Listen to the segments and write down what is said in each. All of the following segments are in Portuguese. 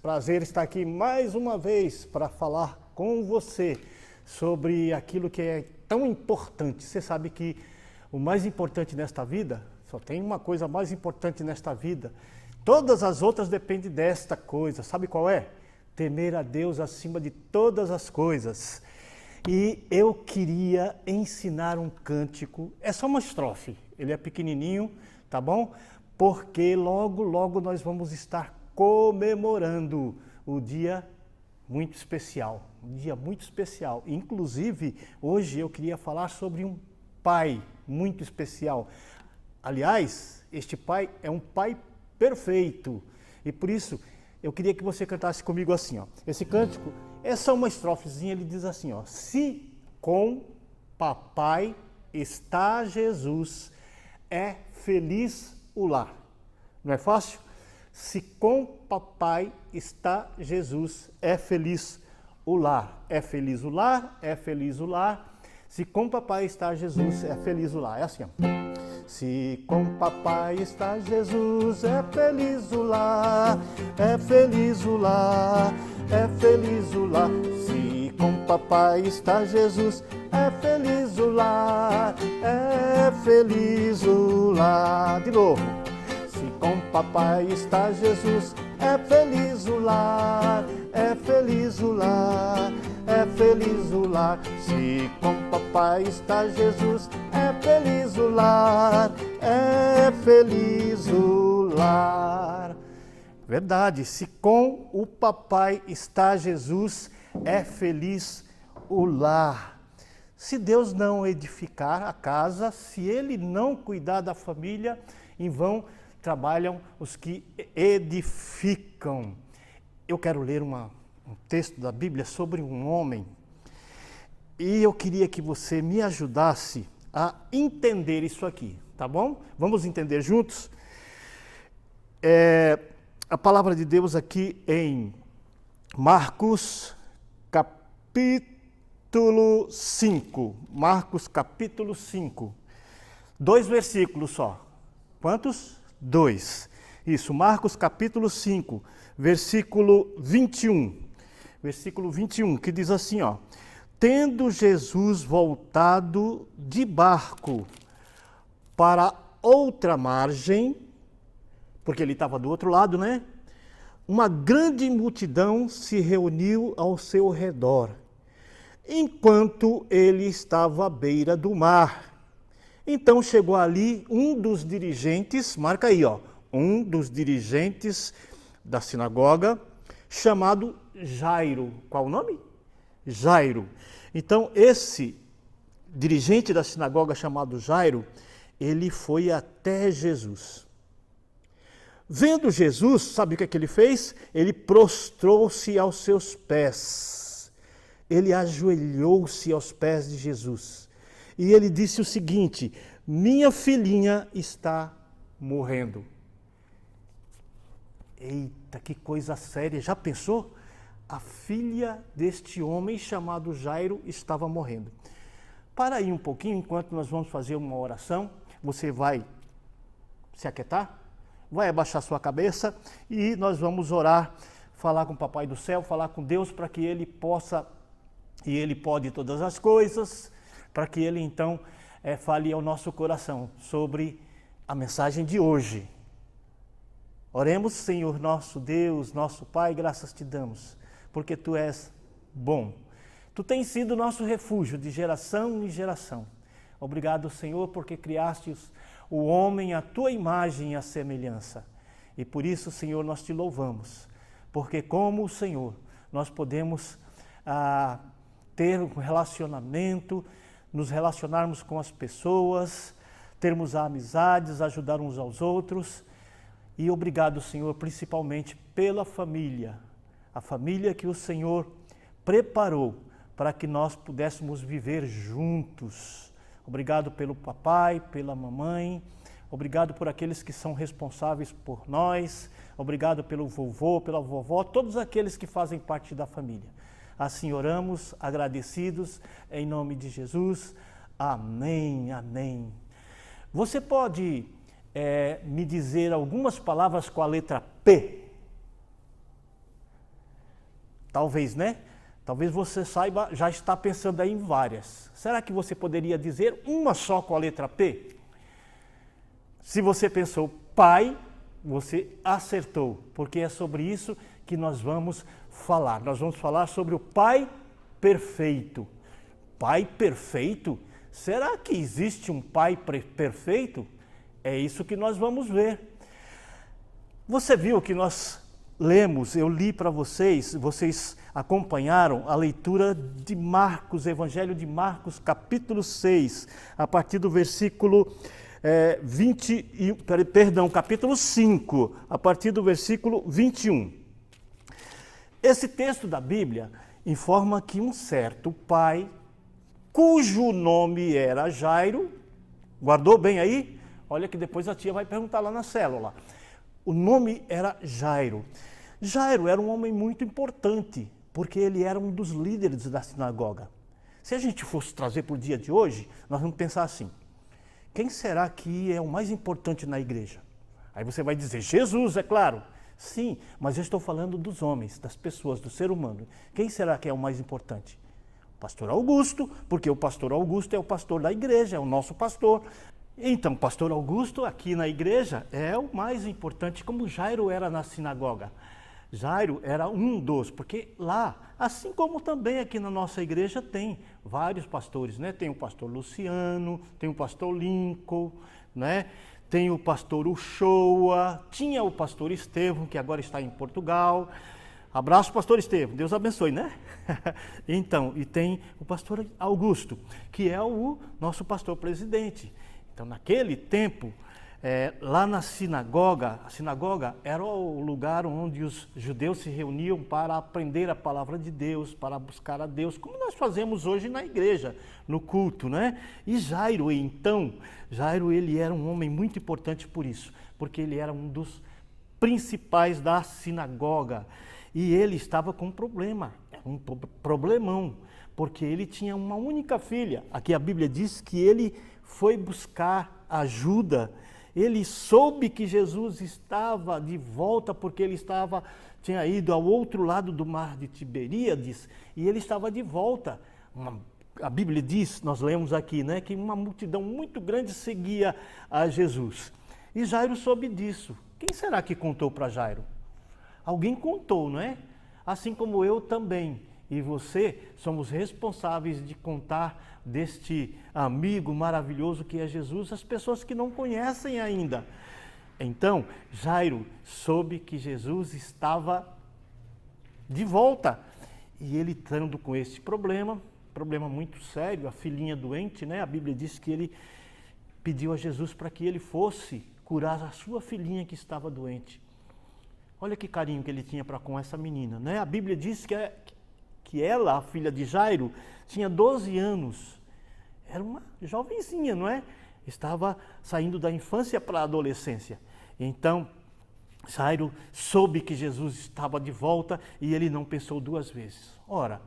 Prazer estar aqui mais uma vez para falar com você sobre aquilo que é tão importante. Você sabe que o mais importante nesta vida, só tem uma coisa mais importante nesta vida. Todas as outras dependem desta coisa. Sabe qual é? Temer a Deus acima de todas as coisas. E eu queria ensinar um cântico, é só uma estrofe, ele é pequenininho, tá bom? Porque logo nós vamos estar comemorando o dia muito especial, um dia muito especial. Inclusive, hoje eu queria falar sobre um pai muito especial. Aliás, este pai é um pai perfeito e por isso eu queria que você cantasse comigo assim, ó. Esse cântico é só uma estrofezinha, ele diz assim, ó. Se com papai está Jesus, é feliz o lar. Não é fácil? Se com papai está Jesus, é feliz o lar. É feliz o lar, é feliz o lar. Se com papai está Jesus, é feliz o lar. É assim, ó. Se com papai está Jesus, é feliz o lar. É feliz o lar, é feliz o lar. Se com papai está Jesus, é feliz o lar. É feliz o lar. De novo. Se com papai está Jesus, é feliz o lar, é feliz o lar, é feliz o lar. Se com papai está Jesus, é feliz o lar, é feliz o lar. Verdade, se com o papai está Jesus, é feliz o lar. Se Deus não edificar a casa, se Ele não cuidar da família, em vão trabalham os que edificam. Eu quero ler um texto da Bíblia sobre um homem e eu queria que você me ajudasse a entender isso aqui, tá bom? Vamos entender juntos? A palavra de Deus aqui em Marcos capítulo 5. Marcos capítulo 5. 2 versículos só. Quantos? 2. Isso, Marcos capítulo 5, versículo 21. Versículo 21, que diz assim, ó. Tendo Jesus voltado de barco para outra margem, porque ele estava do outro lado, né? Uma grande multidão se reuniu ao seu redor, enquanto ele estava à beira do mar. Então chegou ali um dos dirigentes, marca aí, ó, um dos dirigentes da sinagoga, chamado Jairo. Qual o nome? Jairo. Então esse dirigente da sinagoga chamado Jairo, ele foi até Jesus. Vendo Jesus, sabe o que é que ele fez? Ele prostrou-se aos seus pés. Ele ajoelhou-se aos pés de Jesus. E ele disse o seguinte: minha filhinha está morrendo. Eita, que coisa séria. Já pensou? A filha deste homem chamado Jairo estava morrendo. Para aí um pouquinho, enquanto nós vamos fazer uma oração, você vai se aquietar, vai abaixar sua cabeça e nós vamos orar, falar com o Papai do Céu, falar com Deus para que Ele possa, e Ele pode todas as coisas, para que Ele então fale ao nosso coração sobre a mensagem de hoje. Oremos, Senhor nosso Deus, nosso Pai, graças te damos, porque Tu és bom. Tu tens sido nosso refúgio de geração em geração. Obrigado, Senhor, porque criaste o homem à Tua imagem e à semelhança. E por isso, Senhor, nós te louvamos, porque como o Senhor, nós podemos ter um relacionamento, nos relacionarmos com as pessoas, termos amizades, ajudar uns aos outros. E obrigado, Senhor, principalmente pela família, a família que o Senhor preparou para que nós pudéssemos viver juntos. Obrigado pelo papai, pela mamãe, obrigado por aqueles que são responsáveis por nós, obrigado pelo vovô, pela vovó, todos aqueles que fazem parte da família. Assim oramos, agradecidos, em nome de Jesus. Amém, amém. Você pode me dizer algumas palavras com a letra P? Talvez, né? Talvez você saiba, já está pensando aí em várias. Será que você poderia dizer uma só com a letra P? Se você pensou pai, você acertou, porque é sobre isso que nós vamos falar. Nós vamos falar sobre o Pai perfeito. Pai perfeito? Será que existe um Pai perfeito? É isso que nós vamos ver. Você viu que nós lemos, eu li para vocês, vocês acompanharam a leitura de Marcos, Evangelho de Marcos, capítulo 6, a partir do versículo capítulo 5, a partir do versículo 21. Esse texto da Bíblia informa que um certo pai, cujo nome era Jairo, guardou bem aí? Olha que depois a tia vai perguntar lá na célula. O nome era Jairo. Jairo era um homem muito importante, porque ele era um dos líderes da sinagoga. Se a gente fosse trazer para o dia de hoje, nós vamos pensar assim: quem será que é o mais importante na igreja? Aí você vai dizer, Jesus, é claro. Sim, mas eu estou falando dos homens, das pessoas, do ser humano. Quem será que é o mais importante? O pastor Augusto, porque o pastor Augusto é o pastor da igreja, é o nosso pastor. Então, o pastor Augusto aqui na igreja é o mais importante, como Jairo era na sinagoga. Jairo era um dos, porque lá, assim como também aqui na nossa igreja, tem vários pastores, né? Tem o pastor Luciano, tem o pastor Lincoln, né? Tem o pastor Uchoa, tinha o pastor Estevão, que agora está em Portugal. Abraço, pastor Estevão, Deus abençoe, né? Então, e tem o pastor Augusto, que é o nosso pastor presidente. Então, naquele tempo, lá na sinagoga, a sinagoga era o lugar onde os judeus se reuniam para aprender a palavra de Deus, para buscar a Deus, como nós fazemos hoje na igreja, no culto, né? E Jairo, então, ele era um homem muito importante por isso, porque ele era um dos principais da sinagoga. E ele estava com um problema, um problemão, porque ele tinha uma única filha. Aqui a Bíblia diz que ele foi buscar ajuda. Ele soube que Jesus estava de volta porque ele tinha ido ao outro lado do mar de Tiberíades e ele estava de volta. A Bíblia diz, nós lemos aqui, né, que uma multidão muito grande seguia a Jesus. E Jairo soube disso. Quem será que contou para Jairo? Alguém contou, não é? Assim como eu também. E você somos responsáveis de contar deste amigo maravilhoso que é Jesus às pessoas que não conhecem ainda. Então, Jairo soube que Jesus estava de volta. E ele estando com esse problema muito sério, a filhinha doente, né? A Bíblia diz que ele pediu a Jesus para que ele fosse curar a sua filhinha que estava doente. Olha que carinho que ele tinha para com essa menina, né? A Bíblia diz que ela, a filha de Jairo, tinha 12 anos. Era uma jovenzinha, não é? Estava saindo da infância para a adolescência. Então, Jairo soube que Jesus estava de volta e ele não pensou duas vezes. Ora,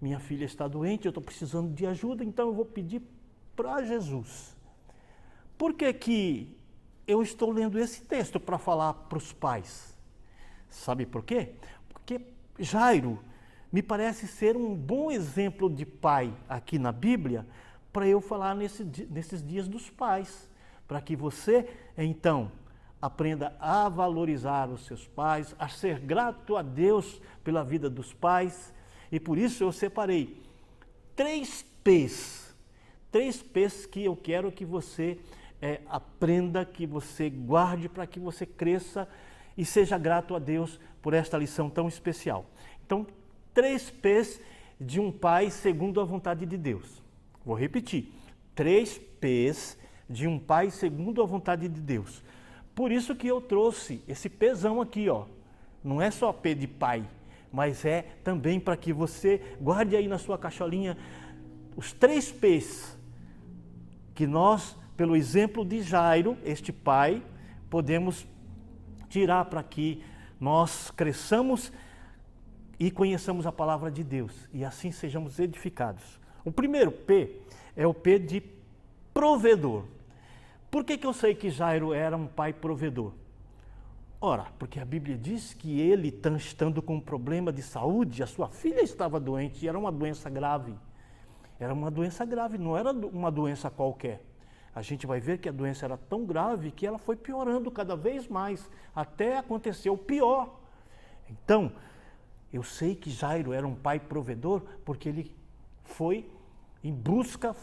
minha filha está doente, eu estou precisando de ajuda, então eu vou pedir para Jesus. Por que eu estou lendo esse texto para falar para os pais? Sabe por quê? Porque Jairo me parece ser um bom exemplo de pai aqui na Bíblia para eu falar nesses dias dos pais, para que você, então, aprenda a valorizar os seus pais, a ser grato a Deus pela vida dos pais. E por isso eu separei 3 P's que eu quero que você aprenda, que você guarde, para que você cresça e seja grato a Deus por esta lição tão especial. Então, 3 P's de um pai segundo a vontade de Deus. Vou repetir. 3 P's de um pai segundo a vontade de Deus. Por isso que eu trouxe esse Pzão aqui, ó. Não é só P de pai, mas é também para que você guarde aí na sua caixolinha os 3 P's que nós, pelo exemplo de Jairo, este pai, podemos tirar para que nós cresçamos e conheçamos a palavra de Deus e assim sejamos edificados. O primeiro P é o P de provedor. Por que eu sei que Jairo era um pai provedor? Ora, porque a Bíblia diz que ele, estando com um problema de saúde, a sua filha estava doente e era uma doença grave. Era uma doença grave, não era uma doença qualquer. A gente vai ver que a doença era tão grave que ela foi piorando cada vez mais, até acontecer o pior. Então, eu sei que Jairo era um pai provedor, porque ele foi em busca,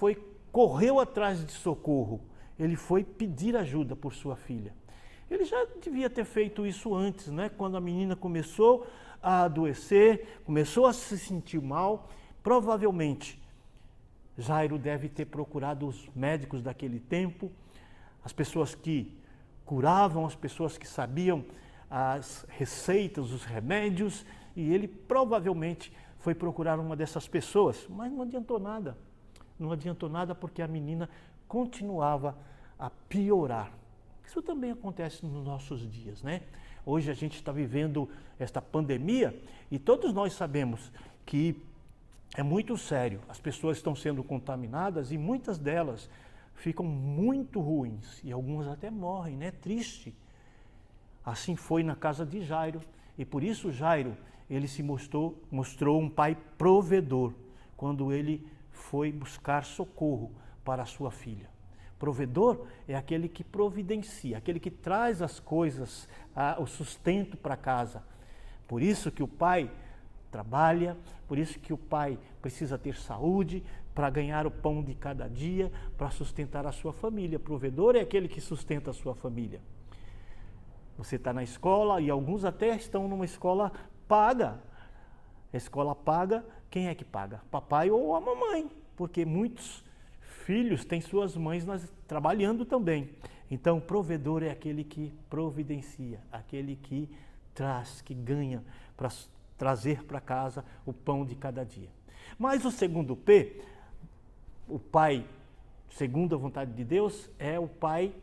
correu atrás de socorro. Ele foi pedir ajuda por sua filha. Ele já devia ter feito isso antes, né? Quando a menina começou a adoecer, começou a se sentir mal, provavelmente Jairo deve ter procurado os médicos daquele tempo, as pessoas que curavam, as pessoas que sabiam as receitas, os remédios, e ele provavelmente foi procurar uma dessas pessoas, mas não adiantou nada. Não adiantou nada porque a menina continuava a piorar. Isso também acontece nos nossos dias, né? Hoje a gente está vivendo esta pandemia e todos nós sabemos que é muito sério. As pessoas estão sendo contaminadas e muitas delas ficam muito ruins e algumas até morrem, né? Triste. Assim foi na casa de Jairo e por isso Jairo, ele se mostrou um pai provedor quando ele foi buscar socorro para a sua filha. Provedor é aquele que providencia, aquele que traz as coisas, o sustento para casa. Por isso que o pai trabalha, por isso que o pai precisa ter saúde para ganhar o pão de cada dia, para sustentar a sua família. Provedor é aquele que sustenta a sua família. Você está na escola e alguns até estão numa escola paga. A escola paga, quem é que paga? Papai ou a mamãe, porque muitos filhos têm suas mães trabalhando também. Então, provedor é aquele que providencia, aquele que traz, que ganha para trazer para casa o pão de cada dia. Mas o segundo P, o pai, segundo a vontade de Deus, é o pai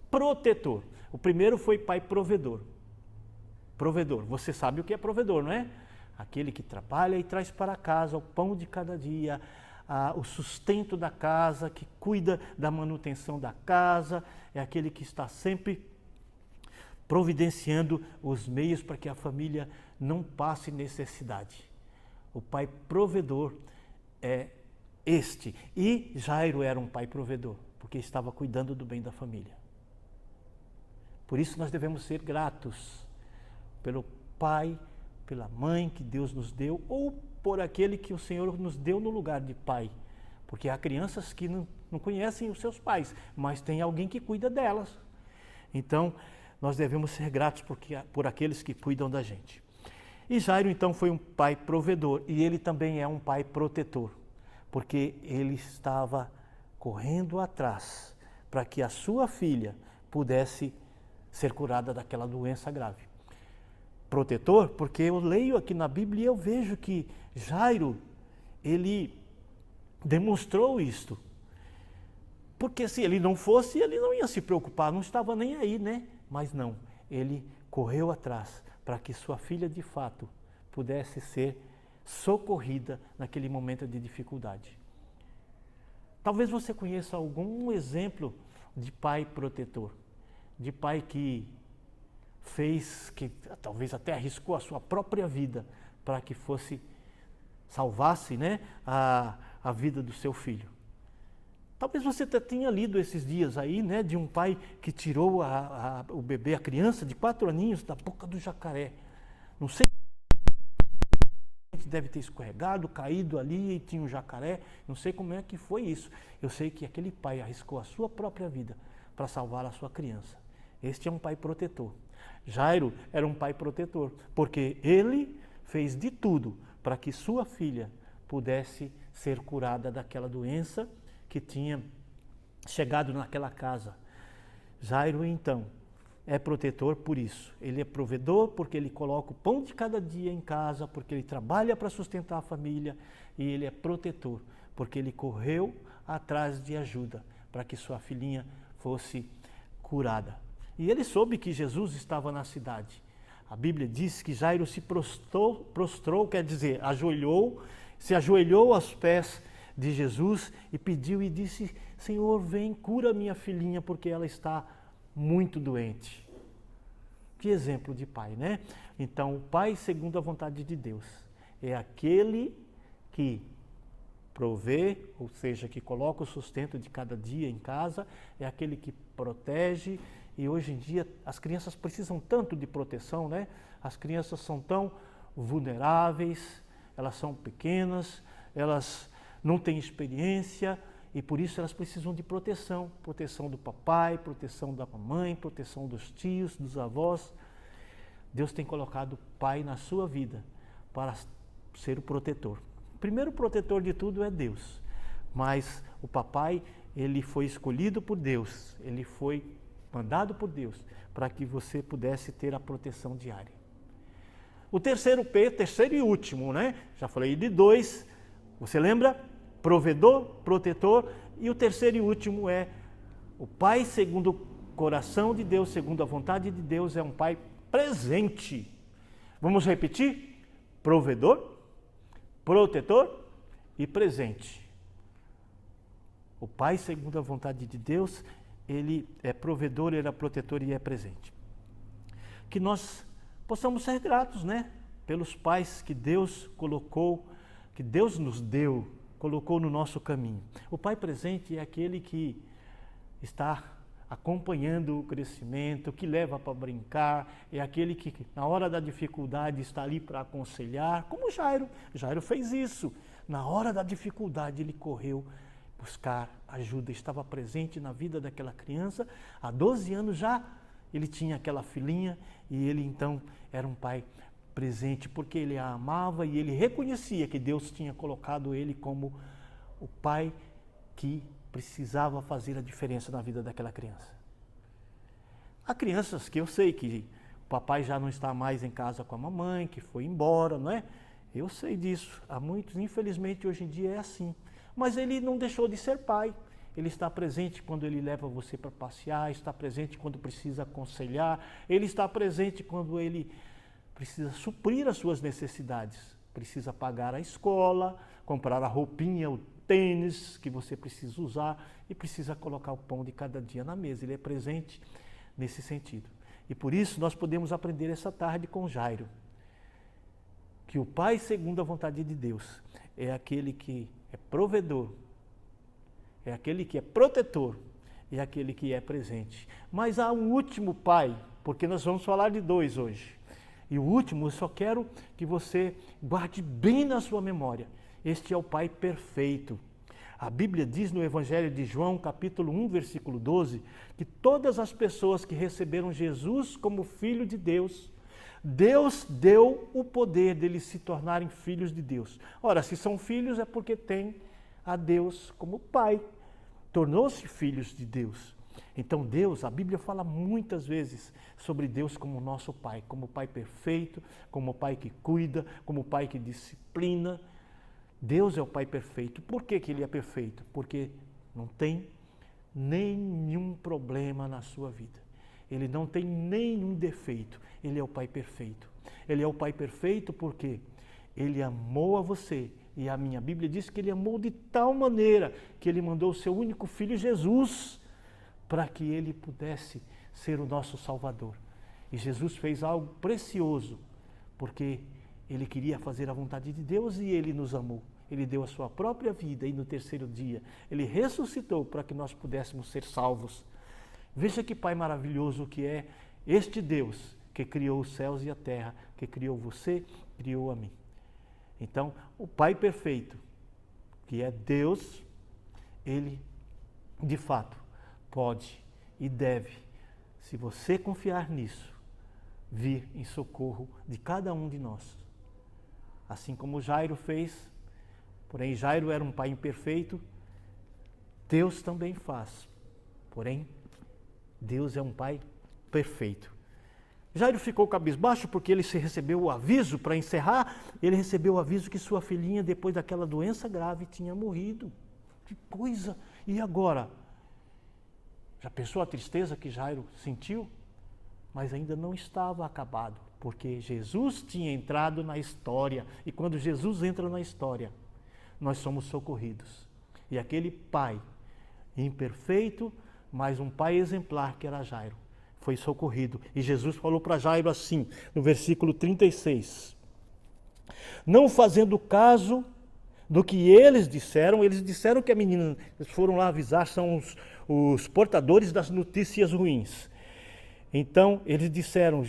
protetor. O primeiro foi pai provedor. Provedor, você sabe o que é provedor, não é? Aquele que trabalha e traz para casa o pão de cada dia, o sustento da casa, que cuida da manutenção da casa, é aquele que está sempre providenciando os meios para que a família não passe necessidade. O pai provedor é este. E Jairo era um pai provedor, porque estava cuidando do bem da família. Por isso nós devemos ser gratos pelo pai, pela mãe que Deus nos deu, ou por aquele que o Senhor nos deu no lugar de pai. Porque há crianças que não conhecem os seus pais, mas tem alguém que cuida delas. Então, nós devemos ser gratos por aqueles que cuidam da gente. E Jairo, então, foi um pai provedor, e ele também é um pai protetor, porque ele estava correndo atrás para que a sua filha pudesse ser curada daquela doença grave. Protetor, porque eu leio aqui na Bíblia e eu vejo que Jairo, ele demonstrou isto. Porque se ele não fosse, ele não ia se preocupar, não estava nem aí, né? Mas não, ele correu atrás para que sua filha de fato pudesse ser socorrida naquele momento de dificuldade. Talvez você conheça algum exemplo de pai protetor, de pai que talvez até arriscou a sua própria vida para que salvasse, né, a vida do seu filho. Talvez você até tenha lido esses dias aí, né, de um pai que tirou o bebê, a criança de 4 aninhos da boca do jacaré. Não sei, deve ter escorregado, caído ali e tinha um jacaré, não sei como é que foi isso. Eu sei que aquele pai arriscou a sua própria vida para salvar a sua criança. Este é um pai protetor. Jairo era um pai protetor, porque ele fez de tudo para que sua filha pudesse ser curada daquela doença que tinha chegado naquela casa. Jairo, então, é protetor por isso. Ele é provedor porque ele coloca o pão de cada dia em casa, porque ele trabalha para sustentar a família, e ele é protetor porque ele correu atrás de ajuda para que sua filhinha fosse curada. E ele soube que Jesus estava na cidade. A Bíblia diz que Jairo se prostrou, quer dizer, se ajoelhou aos pés de Jesus e pediu e disse: Senhor, vem, cura minha filhinha porque ela está muito doente. Que exemplo de pai, né? Então, o pai segundo a vontade de Deus é aquele que provê, ou seja, que coloca o sustento de cada dia em casa, é aquele que protege. E hoje em dia as crianças precisam tanto de proteção, né? As crianças são tão vulneráveis, elas são pequenas, elas não têm experiência e por isso elas precisam de proteção. Proteção do papai, proteção da mamãe, proteção dos tios, dos avós. Deus tem colocado o pai na sua vida para ser o protetor. O primeiro protetor de tudo é Deus, mas o papai, ele foi escolhido por Deus, ele foi mandado por Deus para que você pudesse ter a proteção diária. O terceiro P, terceiro e último, né? Já falei de 2, você lembra? Provedor, protetor, e o terceiro e último é o pai segundo o coração de Deus, segundo a vontade de Deus, é um pai presente. Vamos repetir? Provedor, protetor e presente. O pai segundo a vontade de Deus, ele é provedor, ele é protetor e é presente. Que nós possamos ser gratos, né? Pelos pais que Deus colocou, que Deus nos deu, colocou no nosso caminho. O pai presente é aquele que está acompanhando o crescimento, que leva para brincar, é aquele que na hora da dificuldade está ali para aconselhar, como Jairo. Jairo fez isso. Na hora da dificuldade ele correu buscar ajuda, estava presente na vida daquela criança. Há 12 anos já ele tinha aquela filhinha e ele então era um pai presente porque ele a amava e ele reconhecia que Deus tinha colocado ele como o pai que precisava fazer a diferença na vida daquela criança. Há crianças que eu sei que o papai já não está mais em casa com a mamãe, que foi embora, não é? Eu sei disso. Há muitos, infelizmente, hoje em dia é assim. Mas ele não deixou de ser pai. Ele está presente quando ele leva você para passear, está presente quando precisa aconselhar, ele está presente quando ele precisa suprir as suas necessidades. Precisa pagar a escola, comprar a roupinha, o tênis que você precisa usar e precisa colocar o pão de cada dia na mesa. Ele é presente nesse sentido. E por isso nós podemos aprender essa tarde com Jairo, que o pai segundo a vontade de Deus é aquele que é provedor, é aquele que é protetor, é aquele que é presente. Mas há um último pai, porque nós vamos falar de 2 hoje. E o último, eu só quero que você guarde bem na sua memória. Este é o pai perfeito. A Bíblia diz no Evangelho de João, capítulo 1, versículo 12, que todas as pessoas que receberam Jesus como filho de Deus, Deus deu o poder deles se tornarem filhos de Deus. Ora, se são filhos é porque têm a Deus como pai. Tornou-se filhos de Deus. Então Deus, a Bíblia fala muitas vezes sobre Deus como nosso pai, como pai perfeito, como pai que cuida, como pai que disciplina. Deus é o pai perfeito. Por que ele é perfeito? Porque não tem nenhum problema na sua vida. Ele não tem nenhum defeito. Ele é o pai perfeito. Ele é o pai perfeito porque ele amou a você. E a minha Bíblia diz que ele amou de tal maneira que ele mandou o seu único filho Jesus para que ele pudesse ser o nosso Salvador. E Jesus fez algo precioso porque ele queria fazer a vontade de Deus e ele nos amou. Ele deu a sua própria vida e no terceiro dia ele ressuscitou para que nós pudéssemos ser salvos. Veja que pai maravilhoso que é este Deus que criou os céus e a terra, que criou você, criou a mim. Então, o pai perfeito, que é Deus, ele de fato pode e deve, se você confiar nisso, vir em socorro de cada um de nós. Assim como Jairo fez, porém Jairo era um pai imperfeito, Deus também faz. Porém, Deus é um pai perfeito. Jairo ficou cabisbaixo porque ele recebeu o aviso, para encerrar, ele recebeu o aviso que sua filhinha, depois daquela doença grave, tinha morrido. Que coisa! E agora? Já pensou a tristeza que Jairo sentiu? Mas ainda não estava acabado, porque Jesus tinha entrado na história. E quando Jesus entra na história, nós somos socorridos. E aquele pai imperfeito, mas um pai exemplar que era Jairo, foi socorrido. E Jesus falou para Jairo assim, no versículo 36. Não fazendo caso do que eles disseram que a menina, eles foram lá avisar, são os portadores das notícias ruins. Então, eles disseram,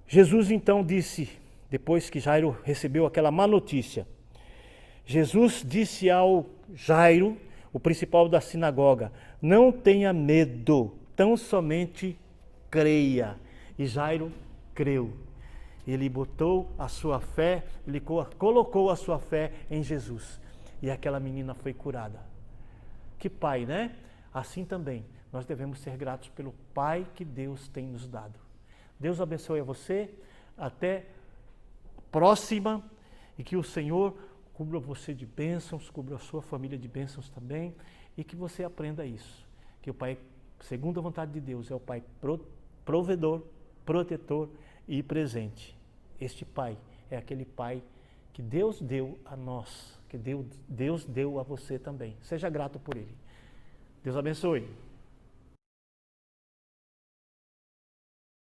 Jesus então disse, depois que Jairo recebeu aquela má notícia, Jesus disse ao Jairo, o principal da sinagoga, não tenha medo, tão somente creia. E Jairo creu. Ele botou a sua fé, ele colocou a sua fé em Jesus. E aquela menina foi curada. Que pai, né? Assim também, nós devemos ser gratos pelo Pai que Deus tem nos dado. Deus abençoe a você. Até a próxima. E que o Senhor cubra você de bênçãos, cubra a sua família de bênçãos também. E que você aprenda isso. Que o Pai, segundo a vontade de Deus, é o Pai provedor, protetor e presente. Este Pai é aquele Pai que Deus deu a nós, que Deus deu a você também. Seja grato por Ele. Deus abençoe.